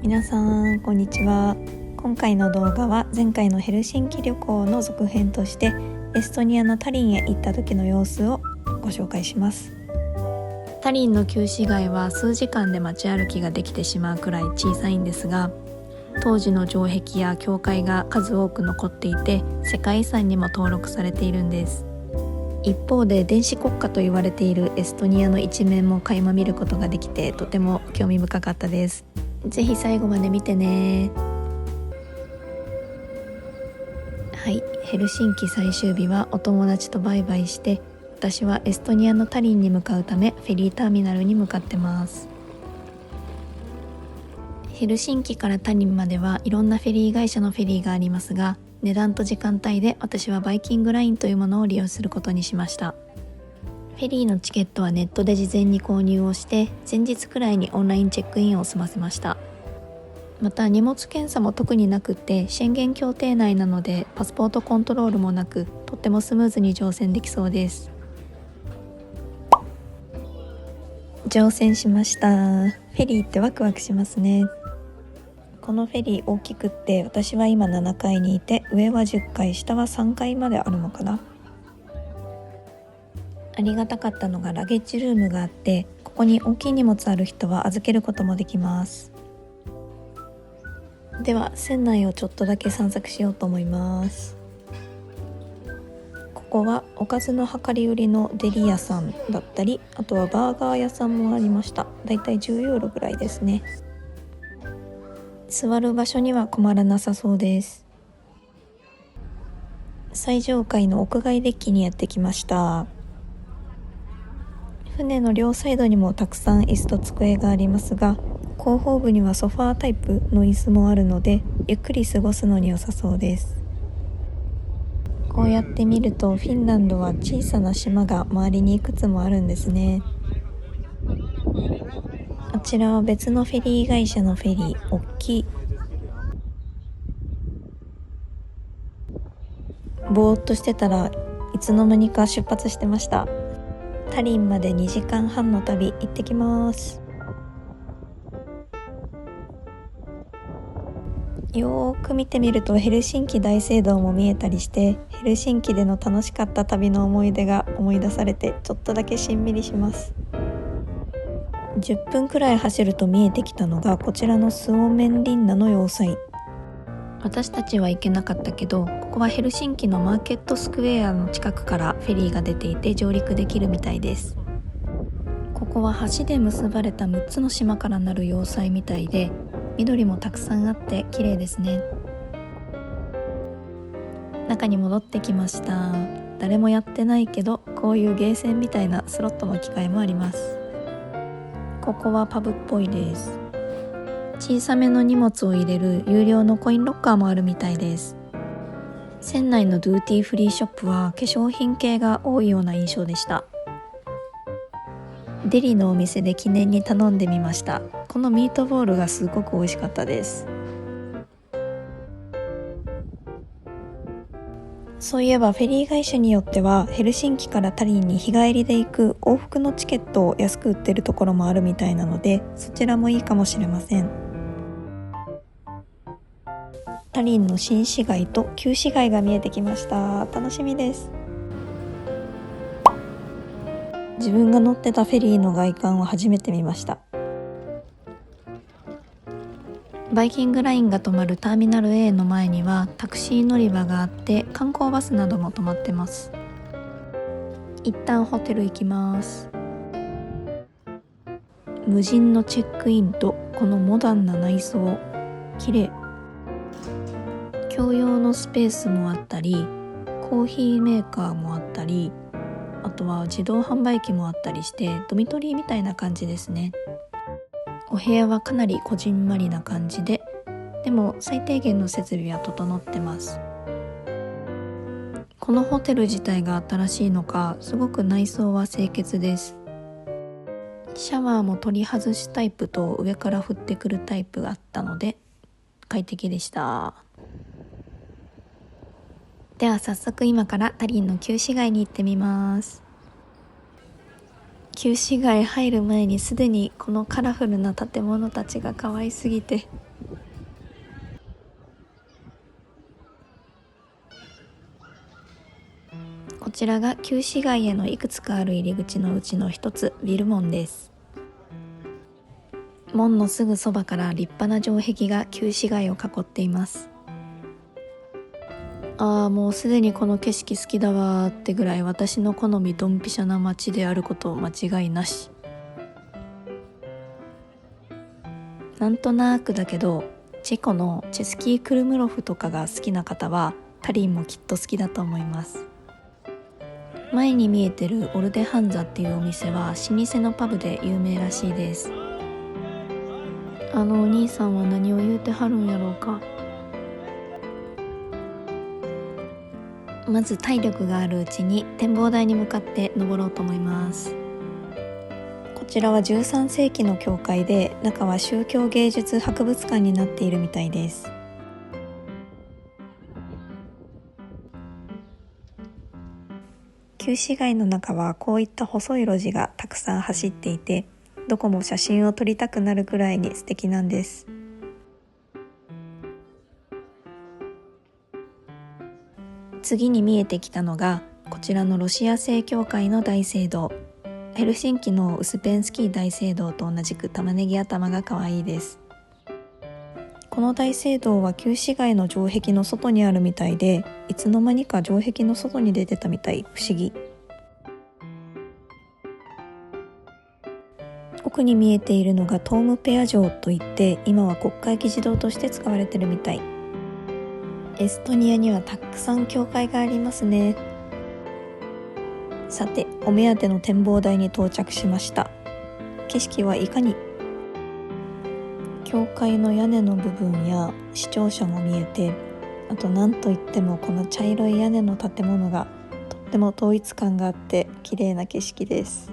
皆さんこんにちは。今回の動画は前回のヘルシンキ旅行の続編としてエストニアのタリンへ行った時の様子をご紹介します。タリンの旧市街は数時間で街歩きができてしまうくらい小さいんですが、当時の城壁や教会が数多く残っていて世界遺産にも登録されているんです。一方で電子国家と言われているエストニアの一面も垣間見ることができてとても興味深かったです。ぜひ最後まで見てね。はい、ヘルシンキ最終日はお友達とバイバイして、私はエストニアのタリンに向かうためフェリーターミナルに向かってます。ヘルシンキからタリンまではいろんなフェリー会社のフェリーがありますが、値段と時間帯で私はバイキングラインというものを利用することにしました。フェリーのチケットはネットで事前に購入をして、前日くらいにオンラインチェックインを済ませました。また荷物検査も特になくって、シェンゲン協定内なのでパスポートコントロールもなく、とってもスムーズに乗船できそうです。乗船しました。フェリーってワクワクしますね。このフェリー大きくって、私は今7階にいて、上は10階、下は3階まであるのかな。ありがたかったのがラゲッジルームがあって、ここに大きい荷物ある人は預けることもできます。では船内をちょっとだけ散策しようと思います。ここはおかずの量り売りのデリ屋さんだったり、あとはバーガー屋さんもありました。だいたい10ユーロぐらいですね。座る場所には困らなさそうです。最上階の屋外デッキにやってきました。船の両サイドにもたくさん椅子と机がありますが、後方部にはソファータイプの椅子もあるので、ゆっくり過ごすのに良さそうです。こうやって見るとフィンランドは小さな島が周りにいくつもあるんですね。あちらは別のフェリー会社のフェリー、大きい。ぼーっとしてたらいつの間にか出発してました。タリンまで2時間半の旅、行ってきます。よーく見てみるとヘルシンキ大聖堂も見えたりして、ヘルシンキでの楽しかった旅の思い出が思い出されて、ちょっとだけしんみりします。10分くらい走ると見えてきたのがこちらのスオメンリンナの要塞。私たちは行けなかったけど、ここはヘルシンキのマーケットスクエアの近くからフェリーが出ていて上陸できるみたいです。ここは橋で結ばれた6つの島からなる要塞みたいで、緑もたくさんあって綺麗ですね。中に戻ってきました。誰もやってないけど、こういうゲーセンみたいなスロットの機械もあります。ここはパブっぽいです。小さめの荷物を入れる有料のコインロッカーもあるみたいです。船内のドゥーティーフリーショップは化粧品系が多いような印象でした。デリのお店で記念に頼んでみました。このミートボールがすごく美味しかったです。そういえばフェリー会社によってはヘルシンキからタリンに日帰りで行く往復のチケットを安く売ってるところもあるみたいなので、そちらもいいかもしれません。タリンの新市街と旧市街が見えてきました。楽しみです。自分が乗ってたフェリーの外観を初めて見ました。バイキングラインが止まるターミナル A の前にはタクシー乗り場があって、観光バスなども止まってます。一旦ホテル行きます。無人のチェックインとこのモダンな内装、綺麗。共用のスペースもあったり、コーヒーメーカーもあったり、あとは自動販売機もあったりして、ドミトリーみたいな感じですね。お部屋はかなりこじんまりな感じで、でも最低限の設備は整ってます。このホテル自体が新しいのか、すごく内装は清潔です。シャワーも取り外しタイプと上から降ってくるタイプがあったので快適でした。では早速今からタリンの旧市街に行ってみます。旧市街入る前にすでにこのカラフルな建物たちが可愛すぎてちらが旧市街へのいくつかある入り口のうちの一つ、ビル門です。門のすぐそばから立派な城壁が旧市街を囲っています。もうすでにこの景色好きだわーってぐらい私の好みドンピシャな街であること間違いなし。なんとなくだけど、チェコのチェスキー・クルムロフとかが好きな方はタリンもきっと好きだと思います。前に見えてるオルデハンザっていうお店は老舗のパブで有名らしいです。お兄さんは何を言うてはるんやろうか。まず体力があるうちに展望台に向かって登ろうと思います。こちらは13世紀の教会で、中は宗教芸術博物館になっているみたいです。旧市街の中はこういった細い路地がたくさん走っていて、どこも写真を撮りたくなるくらいに素敵なんです。次に見えてきたのがこちらのロシア正教会の大聖堂。ヘルシンキのウスペンスキー大聖堂と同じく玉ねぎ頭が可愛いです。この大聖堂は旧市街の城壁の外にあるみたいで、いつの間にか城壁の外に出てたみたい。不思議。奥に見えているのがトームペア城といって、今は国会議事堂として使われてるみたい。エストニアにはたくさん教会がありますね。さて、お目当ての展望台に到着しました。景色はいかに？教会の屋根の部分や市庁舎も見えて、あと何といってもこの茶色い屋根の建物がとっても統一感があって綺麗な景色です。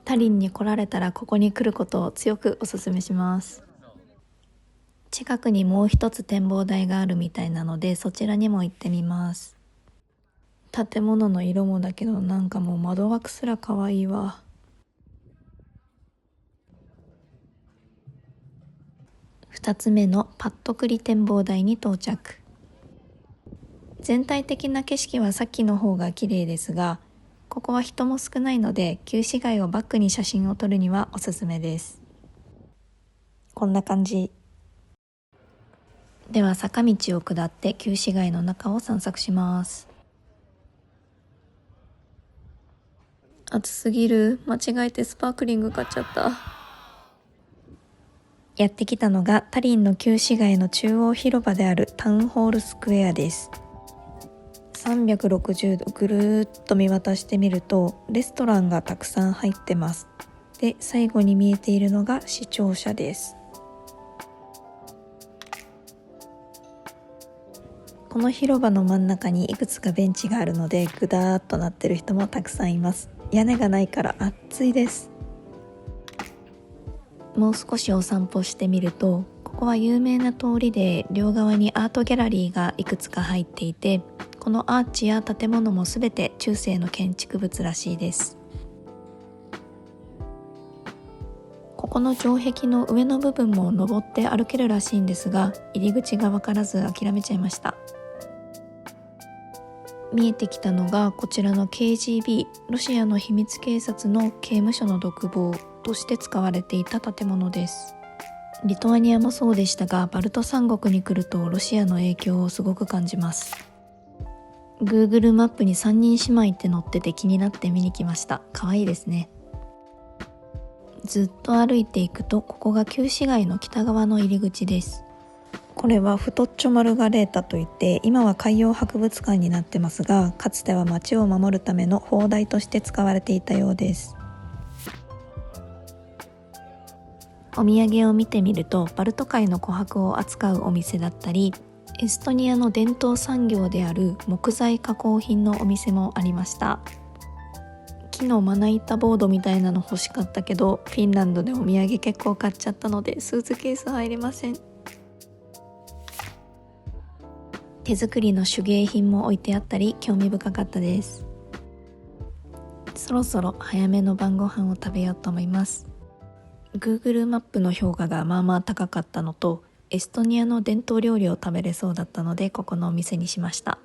タリンに来られたらここに来ることを強くお勧めします。近くにもう一つ展望台があるみたいなので、そちらにも行ってみます。建物の色もだけど、なんかもう窓枠すら可愛いわ。2つ目のパットクリ展望台に到着。全体的な景色はさっきの方が綺麗ですが、ここは人も少ないので旧市街をバックに写真を撮るにはおすすめです。こんな感じ。では坂道を下って旧市街の中を散策します。暑すぎる。間違えてスパークリング買っちゃった。やってきたのがタリンの旧市街の中央広場であるタウンホールスクエアです。360度ぐるーっと見渡してみるとレストランがたくさん入ってます。で、最後に見えているのが市庁舎です。この広場の真ん中にいくつかベンチがあるので、ぐだーっとなってる人もたくさんいます。屋根がないから暑いです。もう少しお散歩してみると、ここは有名な通りで両側にアートギャラリーがいくつか入っていて、このアーチや建物もすべて中世の建築物らしいです。ここの城壁の上の部分も登って歩けるらしいんですが、入り口が分からず諦めちゃいました。見えてきたのがこちらの KGB、 ロシアの秘密警察の刑務所の独房として使われていた建物です。リトアニアもそうでしたが、バルト三国に来るとロシアの影響をすごく感じます。 Google マップに三人姉妹って載ってて気になって見に来ました。可愛いですね。ずっと歩いていくと、ここが旧市街の北側の入り口です。これはフトッチョマルガレータといって、今は海洋博物館になってますが、かつては町を守るための砲台として使われていたようです。お土産を見てみると、バルト海の琥珀を扱うお店だったり、エストニアの伝統産業である木材加工品のお店もありました。木のまな板ボードみたいなの欲しかったけど、フィンランドでお土産結構買っちゃったのでスーツケース入りません。手作りの手芸品も置いてあったり興味深かったです。そろそろ早めの晩ご飯を食べようと思います。 Google マップの評価がまあまあ高かったのと、エストニアの伝統料理を食べれそうだったので、ここのお店にしました。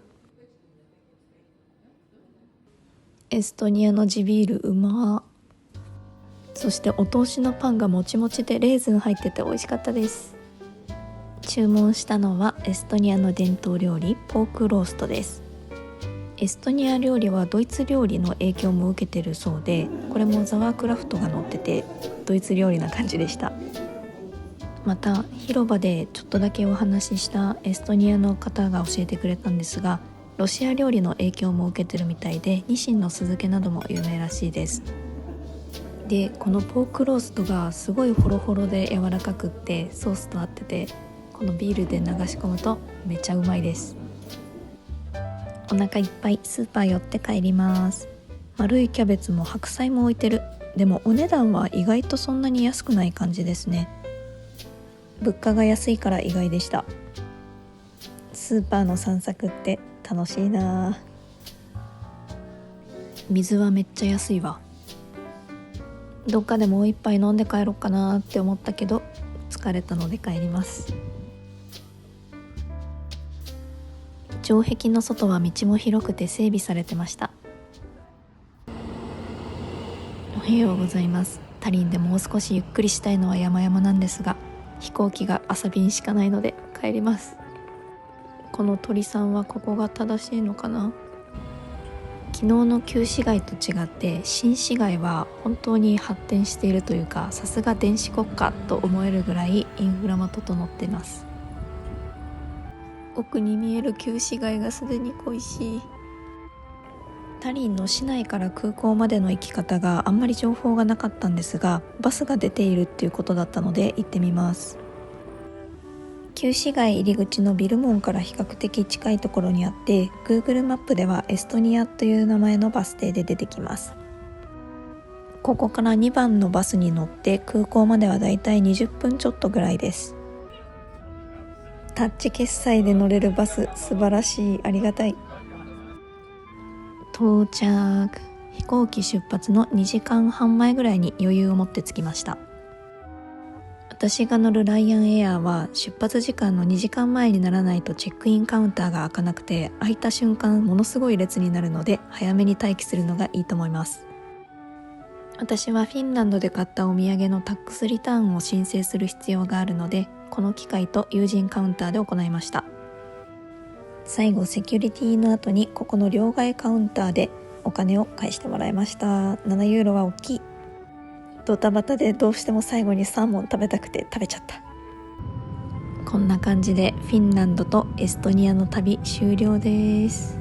エストニアの地ビールうま。そしてお通しのパンがもちもちでレーズン入ってて美味しかったです。注文したのはエストニアの伝統料理ポークローストです。エストニア料理はドイツ料理の影響も受けてるそうで、これもザワークラフトが載っててドイツ料理な感じでした。また広場でちょっとだけお話ししたエストニアの方が教えてくれたんですが、ロシア料理の影響も受けてるみたいで、ニシンの酢漬けなども有名らしいです。でこのポークローストがすごいホロホロで柔らかくってソースと合ってて、このビールで流し込むとめっちゃうまいです。お腹いっぱいスーパー寄って帰ります。丸いキャベツも白菜も置いてる。でもお値段は意外とそんなに安くない感じですね。物価が安いから意外でした。スーパーの散策って楽しいな。水はめっちゃ安いわ。どっかでもう一杯飲んで帰ろうかなって思ったけど疲れたので帰ります。城壁の外は道も広くて整備されてました。おはようございます。タリンでもう少しゆっくりしたいのは山々なんですが、飛行機が朝便しかないので帰ります。この鳥さんはここが正しいのかな。昨日の旧市街と違って新市街は本当に発展しているというか、さすが電子国家と思えるぐらいインフラも整っています。奥に見える旧市街がすでに恋しい。タリンの市内から空港までの行き方があんまり情報がなかったんですが、バスが出ているっていうことだったので行ってみます。旧市街入り口のビル門から比較的近いところにあって、 Google マップではエストニアという名前のバス停で出てきます。ここから2番のバスに乗って空港まではだいたい20分ちょっとぐらいです。タッチ決済で乗れるバス素晴らしい、ありがたい。到着。飛行機出発の2時間半前ぐらいに余裕を持って着きました。私が乗るライアンエアは出発時間の2時間前にならないとチェックインカウンターが開かなくて、開いた瞬間ものすごい列になるので早めに待機するのがいいと思います。私はフィンランドで買ったお土産のタックスリターンを申請する必要があるので、この機会と有人カウンターで行いました。最後セキュリティの後にここの両替カウンターでお金を返してもらいました。7ユーロは大きい。ドタバタでどうしても最後にサーモン食べたくて食べちゃった。こんな感じでフィンランドとエストニアの旅終了です。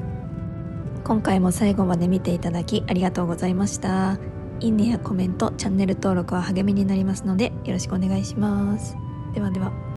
今回も最後まで見ていただきありがとうございました。いいねやコメント、チャンネル登録は励みになりますのでよろしくお願いします。ではでは。